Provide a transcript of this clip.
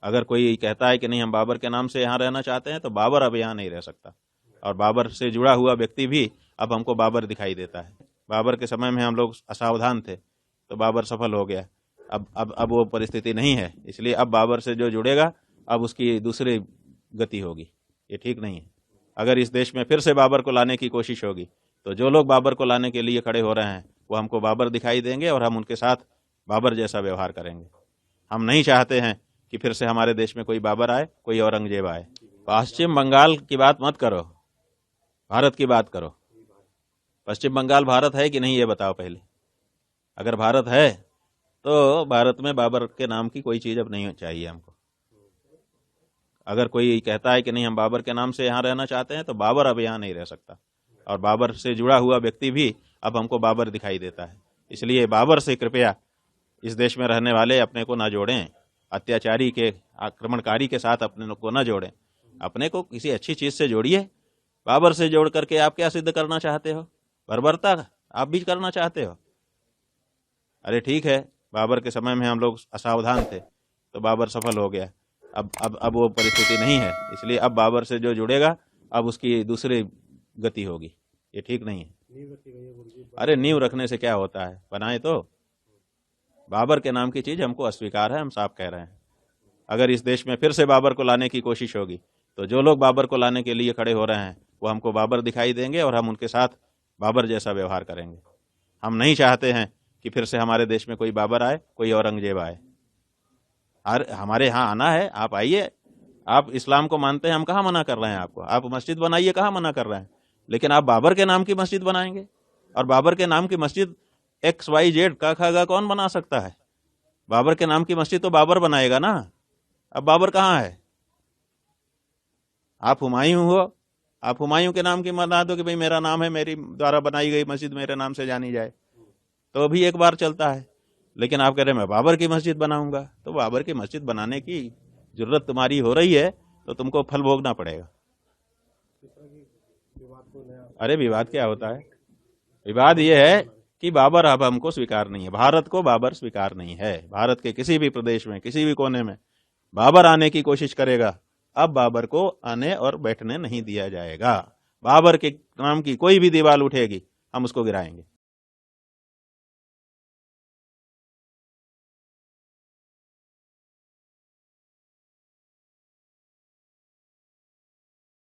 अगर कोई कहता है कि नहीं हम बाबर के नाम से यहाँ रहना चाहते हैं, तो बाबर अब यहाँ नहीं रह सकता। और बाबर से जुड़ा हुआ व्यक्ति भी अब हमको बाबर दिखाई देता है। बाबर के समय में हम लोग असावधान थे, तो बाबर सफल हो गया। अब वो परिस्थिति नहीं है, इसलिए अब बाबर से जो जुड़ेगा अब उसकी दूसरी गति होगी। ये ठीक नहीं है। अगर इस देश में फिर से बाबर को लाने की कोशिश होगी, तो जो लोग बाबर को लाने के लिए खड़े हो रहे हैं वो हमको बाबर दिखाई देंगे और हम उनके साथ बाबर जैसा व्यवहार करेंगे। हम नहीं चाहते हैं कि फिर से हमारे देश में कोई बाबर आए, कोई औरंगजेब आए। पश्चिम बंगाल की बात मत करो, भारत की बात करो। पश्चिम बंगाल भारत है कि नहीं, ये बताओ पहले। अगर भारत है तो भारत में बाबर के नाम की कोई चीज अब नहीं चाहिए हमको। अगर कोई कहता है कि नहीं हम बाबर के नाम से यहाँ रहना चाहते हैं, तो बाबर अब यहाँ नहीं रह सकता। और बाबर से जुड़ा हुआ व्यक्ति भी अब हमको बाबर दिखाई देता है। इसलिए बाबर से कृपया इस देश में रहने वाले अपने को ना जोड़ें, अत्याचारी के, आक्रमणकारी के साथ अपने को ना जोड़ें। अपने को किसी अच्छी चीज से जोड़िए। बाबर से जोड़ करके आप क्या सिद्ध करना चाहते हो? बर्बरता आप भी करना चाहते हो? अरे ठीक है, बाबर के समय में हम लोग असावधान थे, तो बाबर सफल हो गया। अब वो परिस्थिति नहीं है, इसलिए अब बाबर से जो जुड़ेगा अब उसकी दूसरी गति होगी। ये ठीक नहीं है। अरे नींव रखने से क्या होता है, बनाए तो। बाबर के नाम की चीज हमको अस्वीकार है, हम साफ कह रहे हैं। अगर इस देश में फिर से बाबर को लाने की कोशिश होगी, तो जो लोग बाबर को लाने के लिए खड़े हो रहे हैं वो हमको बाबर दिखाई देंगे और हम उनके साथ बाबर जैसा व्यवहार करेंगे। हम नहीं चाहते हैं कि फिर से हमारे देश में कोई बाबर आए, कोई औरंगजेब आए। हमारे यहाँ आना है, आप आइए। आप इस्लाम को मानते हैं, हम कहाँ मना कर रहे हैं आपको। आप मस्जिद बनाइए, कहाँ मना कर रहे हैं। लेकिन आप बाबर के नाम की मस्जिद बनाएंगे, और बाबर के नाम की मस्जिद XYZ का खागा कौन बना सकता है? बाबर के नाम की मस्जिद तो बाबर बनाएगा ना। अब बाबर कहाँ है? आप हुमायूं हो, आप हुमायूं के नाम की बना दो कि भाई मेरा नाम है, मेरी द्वारा बनाई गई मस्जिद मेरे नाम से जानी जाए, तो भी एक बार चलता है। लेकिन आप कह रहे हैं मैं बाबर की मस्जिद बनाऊंगा, तो बाबर की मस्जिद बनाने की जरूरत तुम्हारी हो रही है तो तुमको फल भोगना पड़ेगा। अरे विवाद क्या होता है? विवाद यह है कि बाबर अब हमको स्वीकार नहीं है, भारत को बाबर स्वीकार नहीं है। भारत के किसी भी प्रदेश में, किसी भी कोने में बाबर आने की कोशिश करेगा, अब बाबर को आने और बैठने नहीं दिया जाएगा। बाबर के नाम की कोई भी दीवार उठेगी, हम उसको गिराएंगे।